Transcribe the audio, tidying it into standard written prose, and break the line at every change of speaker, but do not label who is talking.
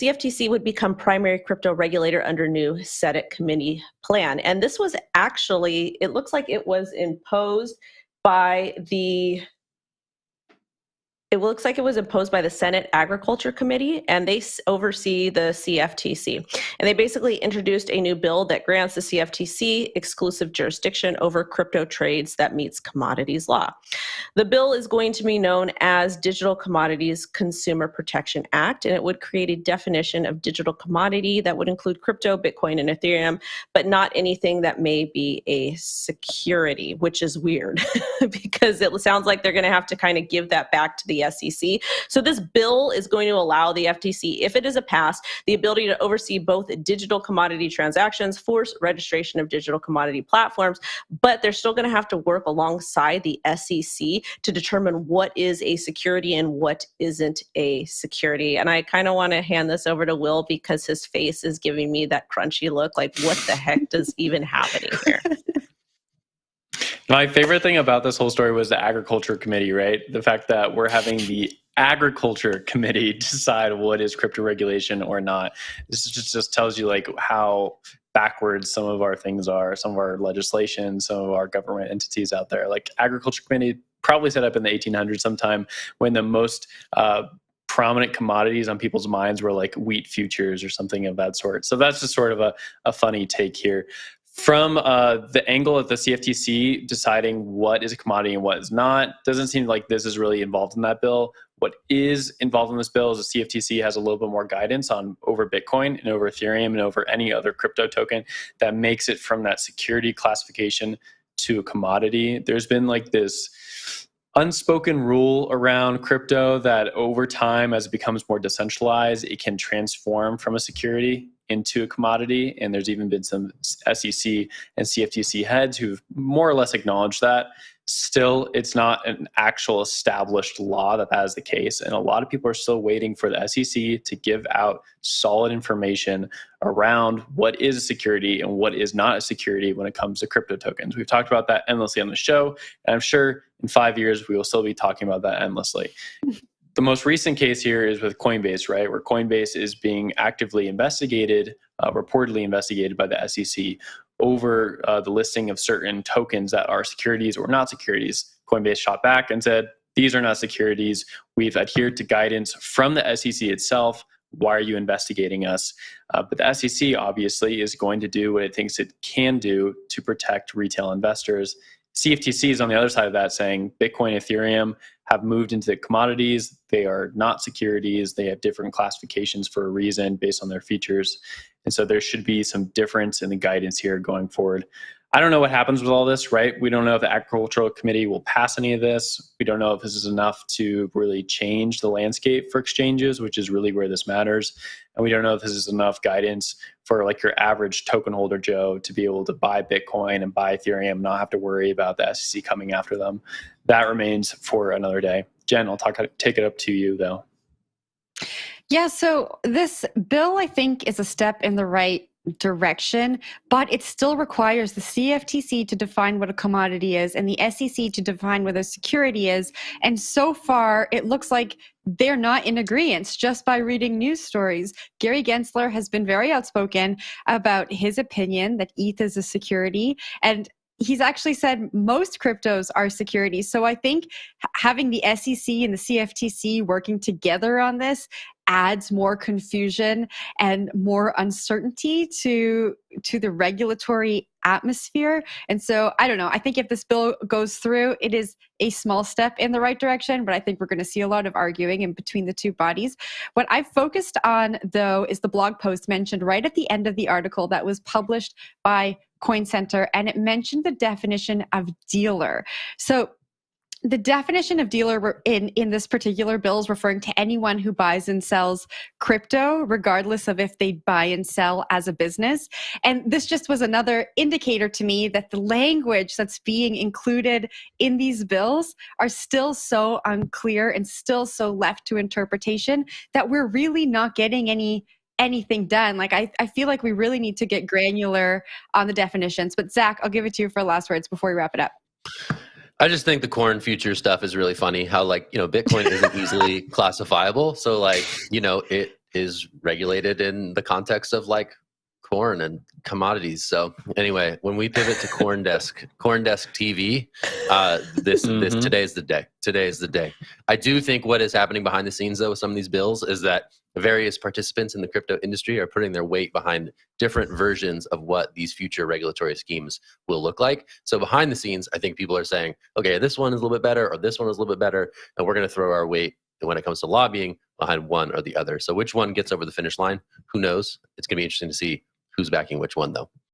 CFTC would become primary crypto regulator under new Senate committee plan. And this was actually, it looks like it was imposed by the Senate Agriculture Committee, and they oversee the CFTC. And they basically introduced a new bill that grants the CFTC exclusive jurisdiction over crypto trades that meets commodities law. The bill is going to be known as Digital Commodities Consumer Protection Act, and it would create a definition of digital commodity that would include crypto, Bitcoin, and Ethereum, but not anything that may be a security, which is weird because it sounds like they're going to have to kind of give that back to the SEC. So this bill is going to allow the FTC, if it is a pass, the ability to oversee both digital commodity transactions, force registration of digital commodity platforms, but they're still going to have to work alongside the SEC to determine what is a security and what isn't a security. And I kind of want to hand this over to Will because his face is giving me that crunchy look, like what the heck does even happening here?
My favorite thing about this whole story was the Agriculture Committee, right? The fact that we're having the Agriculture Committee decide what is crypto regulation or not. This just tells you like how backwards some of our things are, some of our legislation, some of our government entities out there. Like Agriculture Committee probably set up in the 1800s sometime when the most prominent commodities on people's minds were like wheat futures or something of that sort. So that's just sort of a funny take here. From the angle of the CFTC deciding what is a commodity and what is not, doesn't seem like this is really involved in that bill. What is involved in this bill is the CFTC has a little bit more guidance on over Bitcoin and over Ethereum and over any other crypto token that makes it from that security classification to a commodity. There's been like this unspoken rule around crypto that over time, as it becomes more decentralized, it can transform from a security into a commodity. And there's even been some SEC and CFTC heads who've more or less acknowledged that. Still, it's not an actual established law that is the case. And a lot of people are still waiting for the SEC to give out solid information around what is a security and what is not a security when it comes to crypto tokens. We've talked about that endlessly on the show. And I'm sure in 5 years, we will still be talking about that endlessly. The most recent case here is with Coinbase, right? Where Coinbase is being actively investigated, reportedly investigated by the SEC over the listing of certain tokens that are securities or not securities. Coinbase shot back and said, these are not securities. We've adhered to guidance from the SEC itself. Why are you investigating us? But the SEC obviously is going to do what it thinks it can do to protect retail investors. CFTC is on the other side of that saying Bitcoin, Ethereum have moved into commodities. They are not securities. They have different classifications for a reason based on their features. And so there should be some difference in the guidance here going forward. I don't know what happens with all this, right? We don't know if the Agricultural Committee will pass any of this. We don't know if this is enough to really change the landscape for exchanges, which is really where this matters. And we don't know if this is enough guidance for like your average token holder Joe to be able to buy Bitcoin and buy Ethereum, not have to worry about the SEC coming after them. That remains for another day. Jen, I'll take it up to you though.
Yeah, so this bill, I think, is a step in the right direction, but it still requires the CFTC to define what a commodity is and the SEC to define what a security is. And so far, it looks like they're not in agreement just by reading news stories. Gary Gensler has been very outspoken about his opinion that ETH is a security, and he's actually said most cryptos are securities. So I think having the SEC and the CFTC working together on this adds more confusion and more uncertainty to the regulatory atmosphere. And so I don't know. I think if this bill goes through, it is a small step in the right direction, but I think we're going to see a lot of arguing in between the two bodies. What I've focused on, though, is the blog post mentioned right at the end of the article that was published by Coin Center, and it mentioned the definition of dealer. So the definition of dealer in this particular bill is referring to anyone who buys and sells crypto, regardless of if they buy and sell as a business. And this just was another indicator to me that the language that's being included in these bills are still so unclear and still so left to interpretation that we're really not getting anything done. Like I feel like we really need to get granular on the definitions. But Zach, I'll give it to you for last words before we wrap it up.
I just think the corn future stuff is really funny. How Bitcoin isn't easily classifiable. So is regulated in the context of like corn and commodities. So anyway, when we pivot to CoinDesk TV, this today is the day. Today is the day. I do think what is happening behind the scenes though with some of these bills is that various participants in the crypto industry are putting their weight behind different versions of what these future regulatory schemes will look like. So behind the scenes, I think people are saying, okay, this one is a little bit better, or this one is a little bit better, and we're going to throw our weight when it comes to lobbying behind one or the other. So which one gets over the finish line? Who knows? It's going to be interesting to see who's backing which one, though.